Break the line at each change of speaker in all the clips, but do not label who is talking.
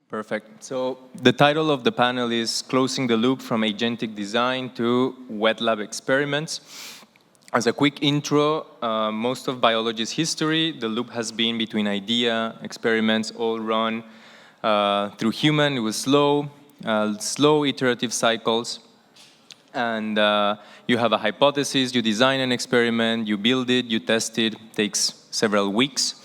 Perfect. So the title of the panel is Closing the Loop from Agentic Design to Wet Lab Experiments. As a quick intro, most of biology's history, the loop has been between idea, experiments, all run through human. It was slow iterative cycles. And you have a hypothesis, you design an experiment, you build it, you test it, takes several weeks.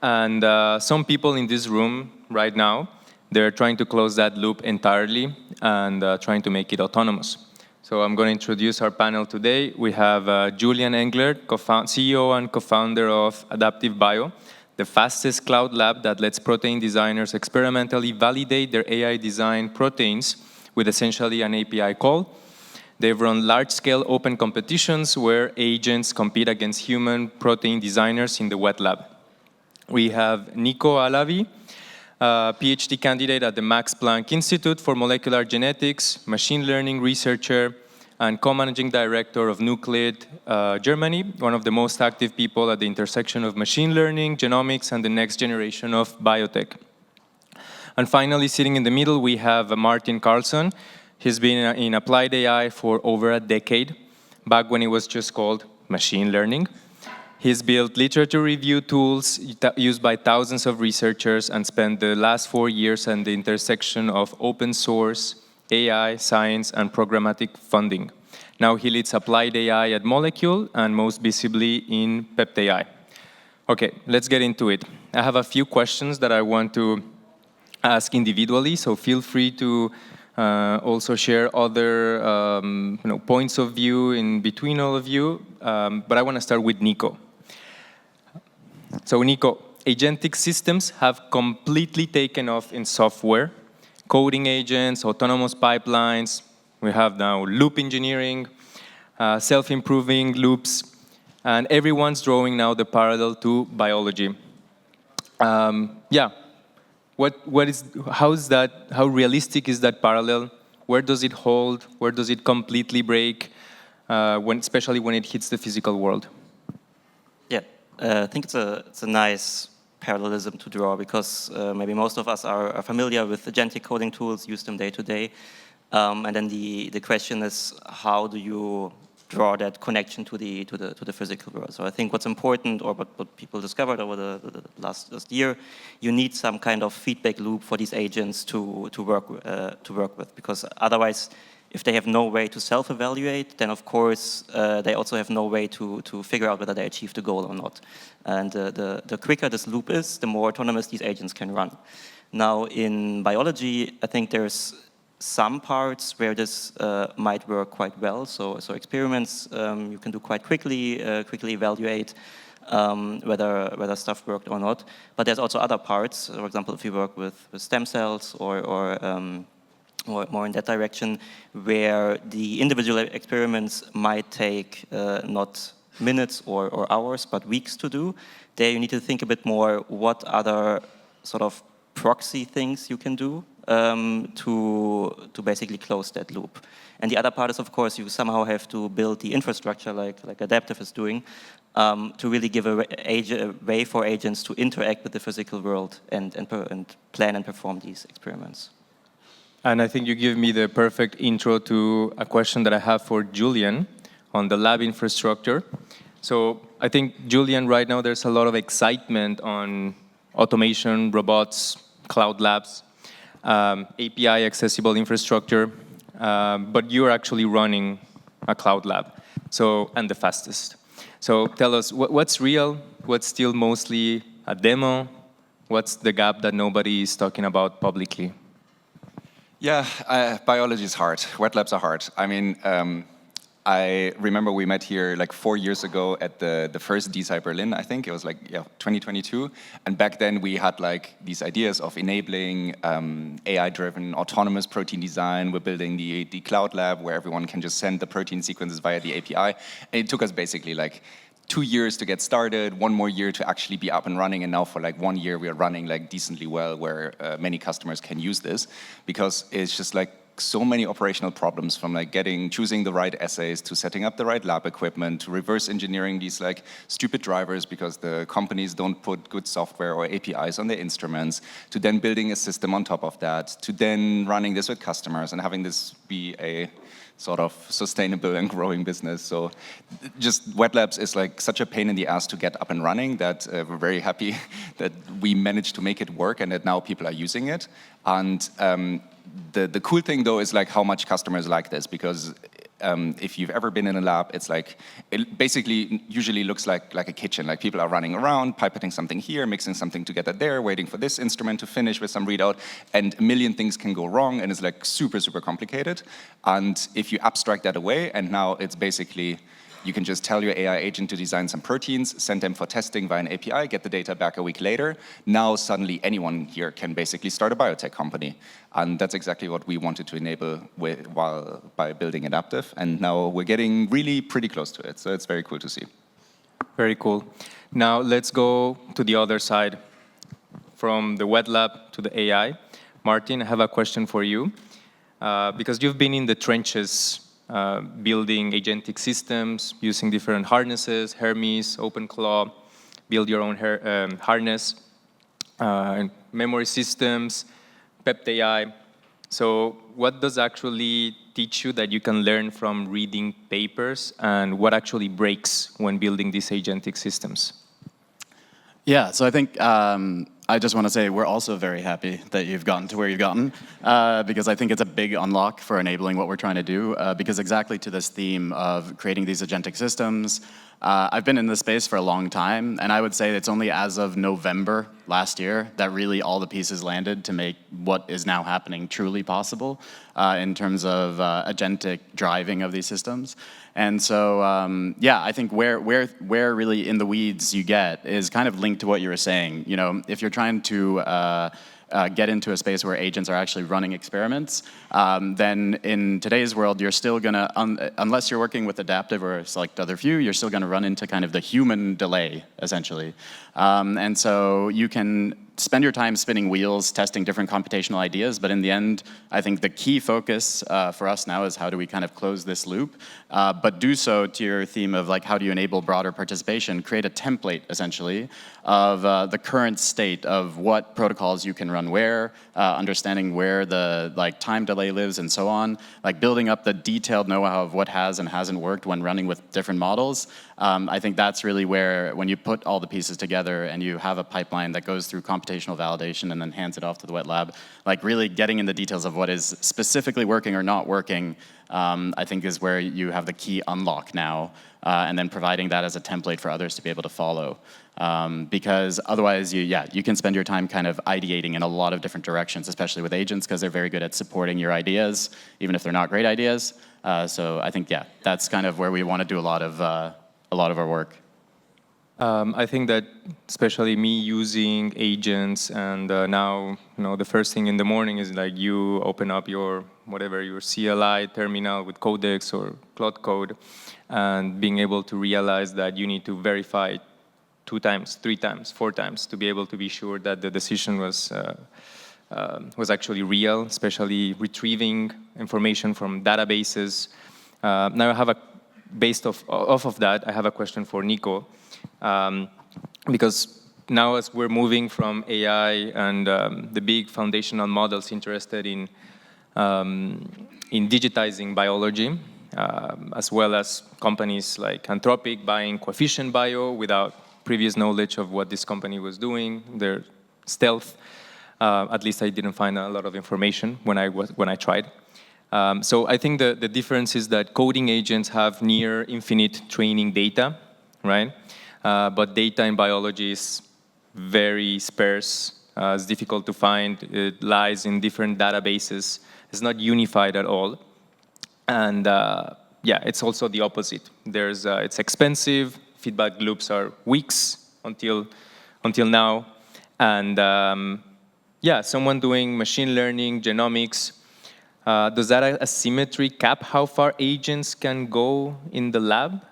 And some people in this room right now, they're trying to close that loop entirely and trying to make it autonomous. So I'm going to introduce our panel today. We have Julian Englert, CEO and co-founder of Adaptive Bio, the fastest cloud lab that lets protein designers experimentally validate their AI design proteins with essentially an API call. They've run large-scale open competitions where agents compete against human protein designers in the wet lab. We have Niko Alavi, PhD candidate at the Max Planck Institute for Molecular Genetics, machine learning researcher, and co-managing director of Nucleid, Germany, one of the most active people at the intersection of machine learning, genomics, and the next generation of biotech. And finally, sitting in the middle, we have Martin Carlson. He's been in applied AI for over a decade, back when it was just called machine learning. He's built literature review tools used by thousands of researchers and spent the last 4 years at the intersection of open source, AI, science, and programmatic funding. Now he leads applied AI at Molecule and most visibly in PepAI. Okay, let's get into it. I have a few questions that I want to ask individually, so feel free to also share other points of view in between all of you, but I want to start with Niko. So Niko, agentic systems have completely taken off in software. Coding agents, autonomous pipelines, we have now loop engineering, self-improving loops, and everyone's drawing now the parallel to biology. How realistic is that parallel? Where does it hold? Where does it completely break, especially when it hits the physical world?
Yeah, I think it's a nice parallelism to draw because maybe most of us are familiar with agentic coding tools, use them day to day. And then the question is, how do you draw that connection to the physical world? So I think what's important, or what people discovered over the last year, you need some kind of feedback loop for these agents to work with, because otherwise, if they have no way to self-evaluate, then of course they also have no way to figure out whether they achieved the goal or not. And the quicker this loop is, the more autonomous these agents can run. Now in biology, I think there's some parts where this might work quite well. So experiments you can do quite quickly evaluate whether stuff worked or not. But there's also other parts. For example, if you work with stem cells or more in that direction, where the individual experiments might take not minutes or hours, but weeks to do. There you need to think a bit more what other sort of proxy things you can do to basically close that loop. And the other part is, of course, you somehow have to build the infrastructure like Adaptive is doing to really give a way for agents to interact with the physical world and plan and perform these experiments.
And I think you give me the perfect intro to a question that I have for Julian on the lab infrastructure. So I think, Julian, right now there's a lot of excitement on automation, robots, cloud labs, API accessible infrastructure, but you're actually running a cloud lab, and the fastest. So tell us, what's real, what's still mostly a demo, what's the gap that nobody is talking about publicly?
Yeah, biology is hard. Wet labs are hard. I mean, I remember we met here like 4 years ago at the first DeSci Berlin, I think. It was 2022. And back then we had like these ideas of enabling AI-driven autonomous protein design. We're building the cloud lab where everyone can just send the protein sequences via the API. And it took us basically like 2 years to get started, 1 more year to actually be up and running, and now for like 1 year we are running like decently well, where many customers can use this, because it's just like like so many operational problems, from like choosing the right essays, to setting up the right lab equipment, to reverse engineering these like stupid drivers because the companies don't put good software or APIs on their instruments, to then building a system on top of that, to then running this with customers and having this be a sort of sustainable and growing business. So just wet labs is like such a pain in the ass to get up and running that we're very happy that we managed to make it work and that now people are using it. And the cool thing though is like how much customers like this, because if you've ever been in a lab, it's like, it basically usually looks like a kitchen. Like people are running around, pipetting something here, mixing something together there, waiting for this instrument to finish with some readout, and a million things can go wrong, and it's like super, super complicated. And if you abstract that away, and now it's basically, you can just tell your AI agent to design some proteins, send them for testing via an API, get the data back a week later. Now suddenly anyone here can basically start a biotech company. And that's exactly what we wanted to enable by building Adaptive. And now we're getting really pretty close to it. So it's very cool to see.
Very cool. Now let's go to the other side, from the wet lab to the AI. Martin, I have a question for you. Because you've been in the trenches building agentic systems, using different harnesses, Hermes, OpenClaw, build your own harness, memory systems, PepAI. So what does actually teach you that you can learn from reading papers, and what actually breaks when building these agentic systems?
Yeah, so I think I just want to say we're also very happy that you've gotten to where you've gotten, because I think it's a big unlock for enabling what we're trying to do, because exactly to this theme of creating these agentic systems, I've been in this space for a long time, and I would say it's only as of November last year that really all the pieces landed to make what is now happening truly possible in terms of agentic driving of these systems. And so, yeah, I think where really in the weeds you get is kind of linked to what you were saying. You know, if you're trying to get into a space where agents are actually running experiments, then in today's world, you're still gonna, unless you're working with adaptive or a select other few, you're still gonna run into kind of the human delay, essentially. And so you can spend your time spinning wheels, testing different computational ideas, but in the end, I think the key focus for us now is how do we kind of close this loop, but do so to your theme of like how do you enable broader participation, create a template essentially of the current state of what protocols you can run where, understanding where the like time delay lives and so on, like building up the detailed know-how of what has and hasn't worked when running with different models. I think that's really where, when you put all the pieces together and you have a pipeline that goes through computational validation and then hands it off to the wet lab, like really getting in the details of what is specifically working or not working, I think is where you have the key unlock now, and then providing that as a template for others to be able to follow. Because otherwise, you can spend your time kind of ideating in a lot of different directions, especially with agents, because they're very good at supporting your ideas, even if they're not great ideas. So I think, yeah, that's kind of where we want to do a lot of our work.
I think that especially me using agents, and now, you know, the first thing in the morning is like you open up your your CLI terminal with Codex or Cloud Code, and being able to realize that you need to verify 2 times, 3 times, 4 times to be able to be sure that the decision was actually real, especially retrieving information from databases. Now I have based off of that, I have a question for Niko. Because now as we're moving from AI and the big foundational models interested in digitizing biology, as well as companies like Anthropic buying Coefficient Bio without previous knowledge of what this company was doing, their stealth. At least I didn't find a lot of information when I tried. So I think the difference is that coding agents have near infinite training data, right? But data in biology is very sparse. It's difficult to find. It lies in different databases. It's not unified at all. And yeah, it's also the opposite. It's expensive. Feedback loops are weeks until now. And yeah, someone doing machine learning, genomics, does that asymmetry cap how far agents can go in the lab?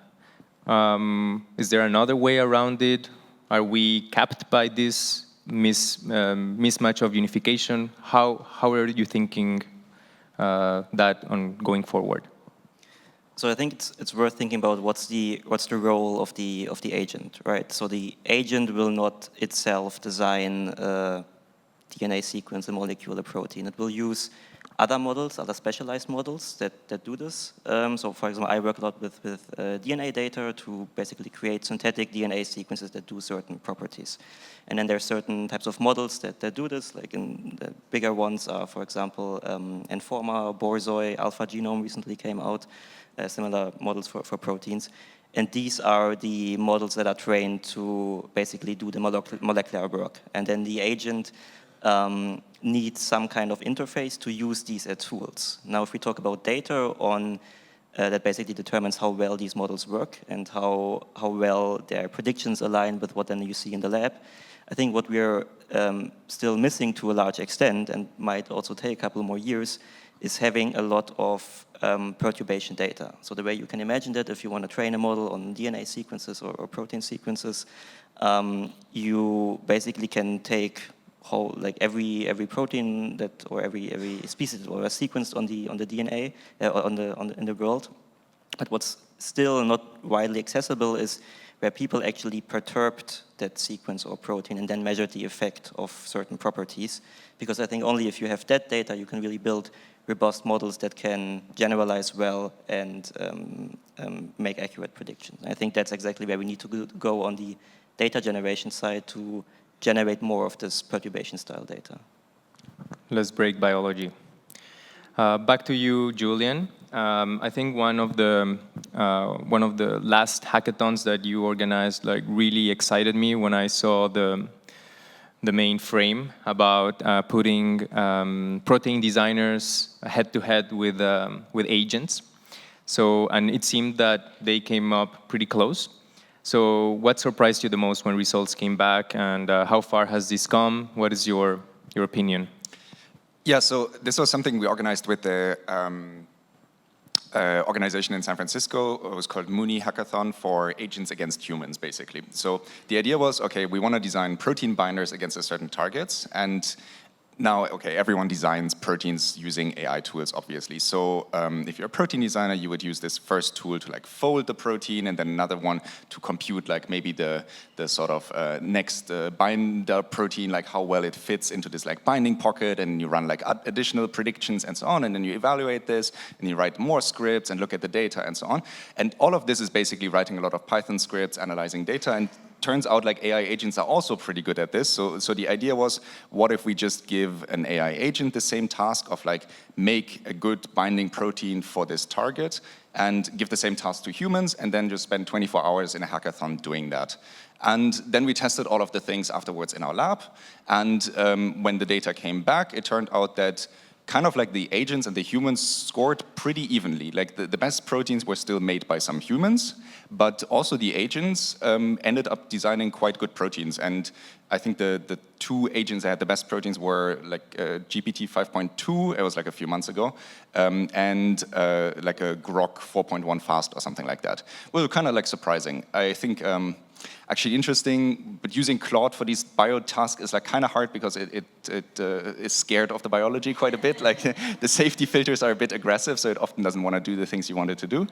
Is there another way around it? Are we capped by this mismatch of unification? How are you thinking that on going forward?
So I think it's worth thinking about what's the role of the agent, right? So the agent will not itself design a DNA sequence, a molecule, a protein. It will use other models, other specialized models that do this. So for example, I work a lot with DNA data to basically create synthetic DNA sequences that do certain properties. And then there are certain types of models that do this, like in the bigger ones are, for example, Informa, Borzoi, Alpha Genome recently came out, similar models for proteins. And these are the models that are trained to basically do the molecular work. And then the agent needs some kind of interface to use these as tools. Now, if we talk about data on that basically determines how well these models work and how well their predictions align with what then you see in the lab, I think what we're still missing to a large extent, and might also take a couple more years, is having a lot of perturbation data. So the way you can imagine that, if you want to train a model on DNA sequences or protein sequences, you basically can take whole, like every protein that, or every species or a sequence on the DNA in the world. But what's still not widely accessible is where people actually perturbed that sequence or protein and then measured the effect of certain properties. Because I think only if you have that data, you can really build robust models that can generalize well and make accurate predictions. I think that's exactly where we need to go on the data generation side to generate more of this perturbation style data.
Let's break biology. Back to you, Julian. I think one of the last hackathons that you organized like really excited me when I saw the main frame about putting protein designers head to head with agents. So, and it seemed that they came up pretty close. So what surprised you the most when results came back, and how far has this come? What is your opinion?
Yeah, so this was something we organized with the organization in San Francisco. It was called Mooney Hackathon for Agents Against Humans, basically. So the idea was, okay, we want to design protein binders against a certain targets, and now, okay, everyone designs proteins using AI tools, obviously. So if you're a protein designer, you would use this first tool to like fold the protein, and then another one to compute like maybe the sort of next binder protein, like how well it fits into this like binding pocket, and you run like additional predictions and so on, and then you evaluate this, and you write more scripts and look at the data and so on. And all of this is basically writing a lot of Python scripts, analyzing data, and turns out like AI agents are also pretty good at this. So the idea was, what if we just give an AI agent the same task of like make a good binding protein for this target, and give the same task to humans, and then just spend 24 hours in a hackathon doing that. And then we tested all of the things afterwards in our lab. And when the data came back, it turned out that kind of like the agents and the humans scored pretty evenly. Like the best proteins were still made by some humans, but also the agents ended up designing quite good proteins. And I think the two agents that had the best proteins were like GPT 5.2, it was like a few months ago, and like a Grok 4.1 fast or something like that. Well, kind of like surprising. I think actually interesting, but using Claude for these bio tasks is like kind of hard because it is scared of the biology quite a bit. Like the safety filters are a bit aggressive, so it often doesn't want to do the things you want it to do.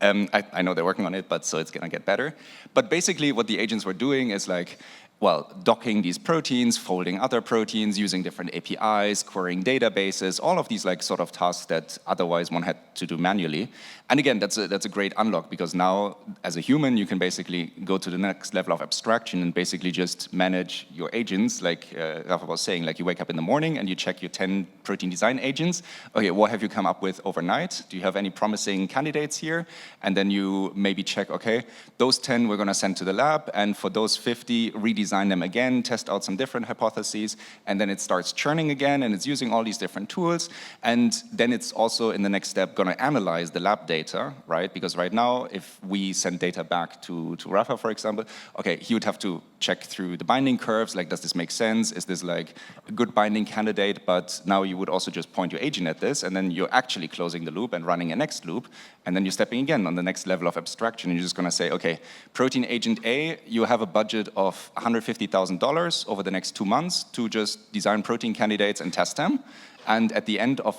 I know they're working on it, but so it's gonna get better. But basically what the agents were doing is like, well, docking these proteins, folding other proteins, using different APIs, querying databases, all of these like sort of tasks that otherwise one had to do manually. And again, that's a great unlock, because now as a human, you can basically go to the next level of abstraction and basically just manage your agents. Like Rafa was saying, like you wake up in the morning and you check your 10 protein design agents. Okay, what have you come up with overnight? Do you have any promising candidates here? And then you maybe check, okay, those 10 we're gonna send to the lab, and for those 50, redesign them again, test out some different hypotheses, and then it starts churning again, and it's using all these different tools. And then it's also in the next step gonna analyze the lab data, right? Because right now, if we send data back to Rafa, for example, okay, he would have to check through the binding curves, like does this make sense? Is this like a good binding candidate? But now you would also just point your agent at this, and then you're actually closing the loop and running a next loop, and then you're stepping again on the next level of abstraction, and you're just gonna say, okay, protein agent A, you have a budget of $150,000 over the next 2 months to just design protein candidates and test them. And at the end of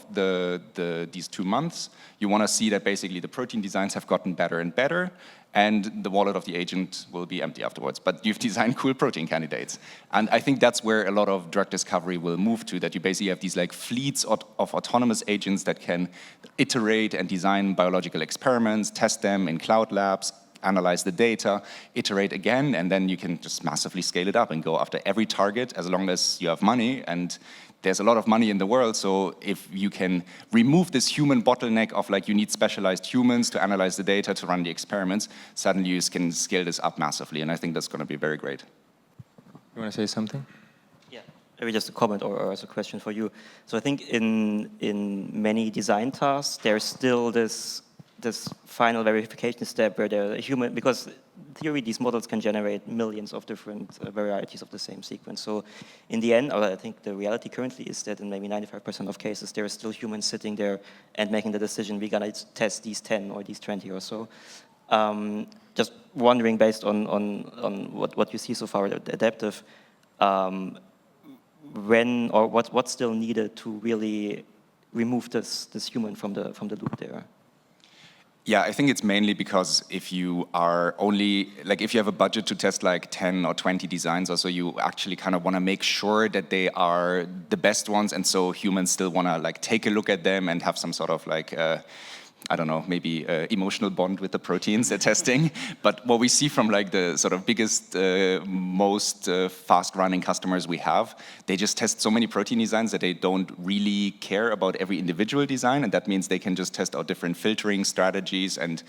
these 2 months, you want to see that basically the protein designs have gotten better and better, and the wallet of the agent will be empty afterwards. But you've designed cool protein candidates. And I think that's where a lot of drug discovery will move to, that you basically have these like fleets of autonomous agents that can iterate and design biological experiments, test them in cloud labs, analyze the data, iterate again, and then you can just massively scale it up and go after every target as long as you have money. And there's a lot of money in the world, so if you can remove this human bottleneck of like you need specialized humans to analyze the data, to run the experiments, suddenly you can scale this up massively, and I think that's going to be very great.
You want to say something?
Yeah, maybe just a comment or as a question for you. So I think in many design tasks, there's still this final verification step where the human, because in theory these models can generate millions of different varieties of the same sequence. So in the end, or I think the reality currently is that in maybe 95% of cases, there are still humans sitting there and making the decision, we're gonna test these 10 or these 20 or so. Just wondering, based on what you see so far at Adaptive, when or what's still needed to really remove this human from the loop there?
Yeah, I think it's mainly because if you are only, like if you have a budget to test like 10 or 20 designs or so, you actually kind of want to make sure that they are the best ones, and so humans still want to like take a look at them and have some sort of like, I don't know, maybe emotional bond with the proteins they're testing. But what we see from like the sort of biggest, most fast-running customers we have, they just test so many protein designs that they don't really care about every individual design, and that means they can just test out different filtering strategies, and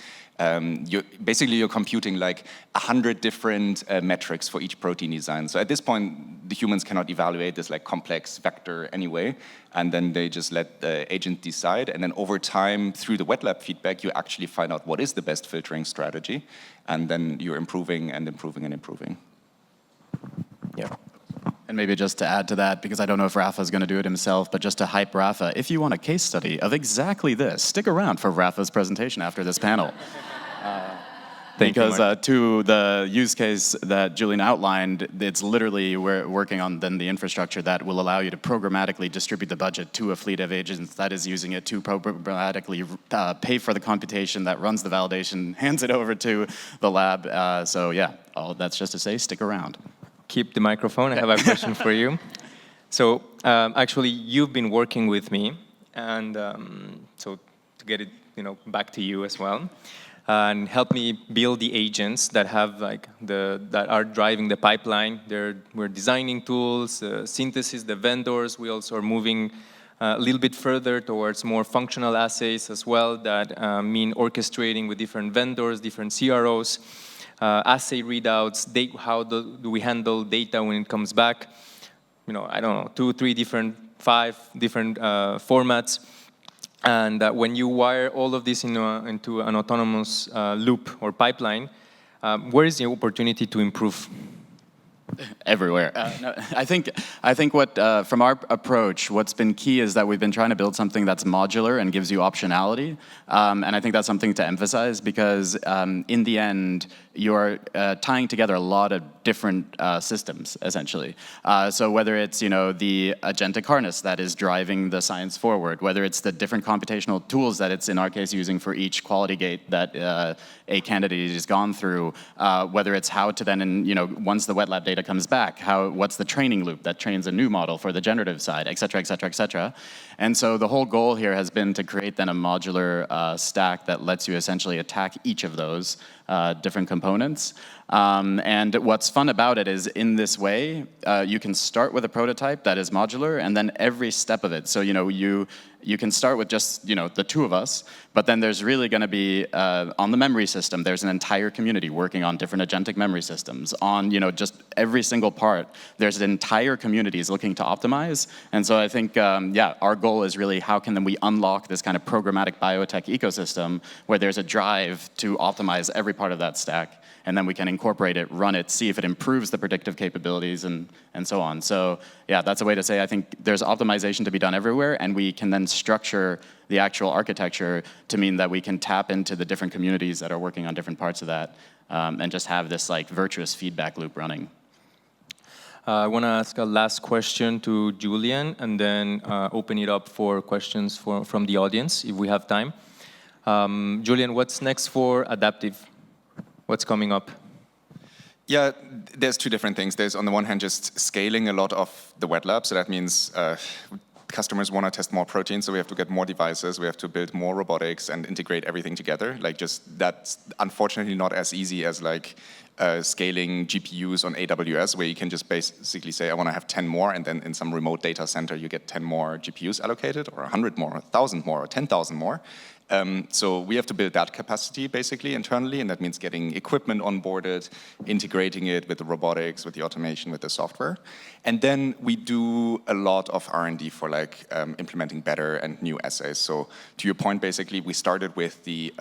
you're computing like 100 different metrics for each protein design. So at this point, the humans cannot evaluate this like complex vector anyway, and then they just let the agent decide, and then over time, through the wet lab feedback, you actually find out what is the best filtering strategy, and then you're improving and improving and improving.
Yeah.
And maybe just to add to that, because I don't know if Rafa's going to do it himself, but just to hype Rafa, if you want a case study of exactly this, stick around for Rafa's presentation after this panel. Because to the use case that Julian outlined, it's literally we're working on then the infrastructure that will allow you to programmatically distribute the budget to a fleet of agents that is using it to programmatically pay for the computation that runs the validation, hands it over to the lab. So yeah, all that's just to say, stick around.
Keep the microphone. I have a question for you. So actually, you've been working with me, and so to get it, back to you as well, and help me build the agents that have like that are driving the pipeline. We're designing tools, synthesis, the vendors. We also are moving a little bit further towards more functional assays as well that mean orchestrating with different vendors, different CROs. Assay readouts, how do we handle data when it comes back? I don't know, 2, 3 different, 5 different formats. And when you wire all of this into an autonomous loop or pipeline, where is the opportunity to improve?
Everywhere. No, I think what from our approach, what's been key is that we've been trying to build something that's modular and gives you optionality, and I think that's something to emphasize because in the end, you're tying together a lot of different systems essentially. So whether it's the agentic harness that is driving the science forward, whether it's the different computational tools that it's in our case using for each quality gate that a candidate has gone through, whether it's how to then once the wet lab data comes back, what's the training loop that trains a new model for the generative side, et cetera, et cetera, et cetera. And so the whole goal here has been to create then a modular stack that lets you essentially attack each of those different components. And what's fun about it is in this way, you can start with a prototype that is modular and then every step of it. So, you can start with just, the two of us, but then there's really going to be, on the memory system, there's an entire community working on different agentic memory systems. On, just every single part, there's entire communities looking to optimize. And so I think, our goal is really how can then we unlock this kind of programmatic biotech ecosystem where there's a drive to optimize every part of that stack, and then we can incorporate it, run it, see if it improves the predictive capabilities, and so on. So yeah, that's a way to say I think there's optimization to be done everywhere, and we can then structure the actual architecture to mean that we can tap into the different communities that are working on different parts of that, and just have this like virtuous feedback loop running.
I want to ask a last question to Julian and then open it up for questions from the audience if we have time. Julian, what's next for Adaptive? What's coming up?
Yeah, there's two different things. There's, on the one hand, just scaling a lot of the wet lab. So that means customers want to test more proteins, so we have to get more devices, we have to build more robotics and integrate everything together. Like, just that's unfortunately not as easy as like scaling GPUs on AWS, where you can just basically say, I want to have 10 more, and then in some remote data center, you get 10 more GPUs allocated, or 100 more, 1,000 more, or 10,000 more. So we have to build that capacity basically internally, and that means getting equipment onboarded, integrating it with the robotics, with the automation, with the software. And then we do a lot of R&D for like implementing better and new assays. So to your point, basically, we started with the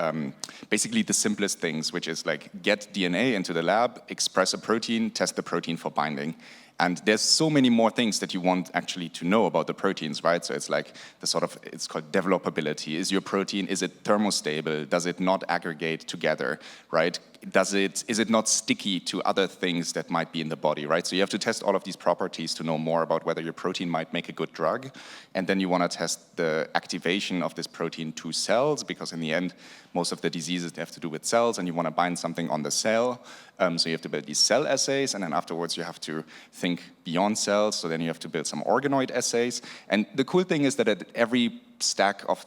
basically the simplest things, which is like get DNA into the lab, express a protein, test the protein for binding. And there's so many more things that you want actually to know about the proteins, right? So it's like the sort of, it's called developability. Is your protein, is it thermostable? Does it not aggregate together, right? Is it not sticky to other things that might be in the body, right? So you have to test all of these properties to know more about whether your protein might make a good drug. And then you want to test the activation of this protein to cells, because in the end, most of the diseases have to do with cells, and you want to bind something on the cell. So you have to build these cell assays, and then afterwards you have to think beyond cells, so then you have to build some organoid assays. And the cool thing is that at every stack of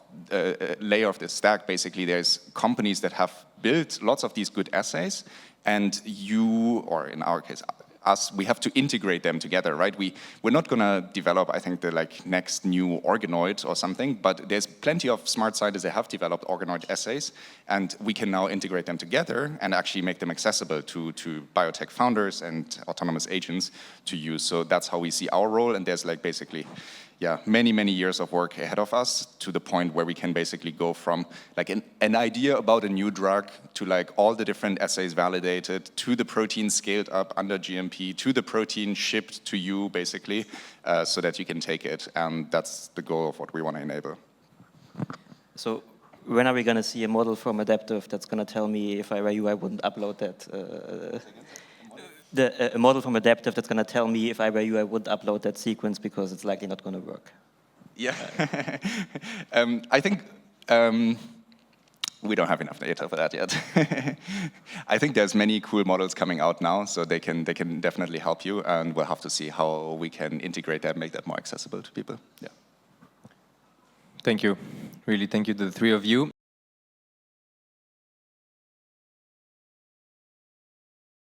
layer of the stack, basically there's companies that have built lots of these good assays, and you, or in our case, us, we have to integrate them together, right? We're not going to develop, I think, the like next new organoid or something, but there's plenty of smart scientists that have developed organoid assays, and we can now integrate them together and actually make them accessible to biotech founders and autonomous agents to use. So that's how we see our role, and there's like basically, yeah, many, many years of work ahead of us to the point where we can basically go from like an idea about a new drug to like all the different assays validated, to the protein scaled up under GMP, to the protein shipped to you basically, so that you can take it. And that's the goal of what we want to enable.
So when are we going to see a model from Adaptive that's going to tell me if I were you, I wouldn't upload that? A model from Adaptive that's going to tell me if I were you, I would upload that sequence because it's likely not going to work.
Yeah, I think we don't have enough data for that yet. I think there's many cool models coming out now, so they can definitely help you, and we'll have to see how we can integrate that, make that more accessible to people. Yeah.
Thank you. Really, thank you to the three of you.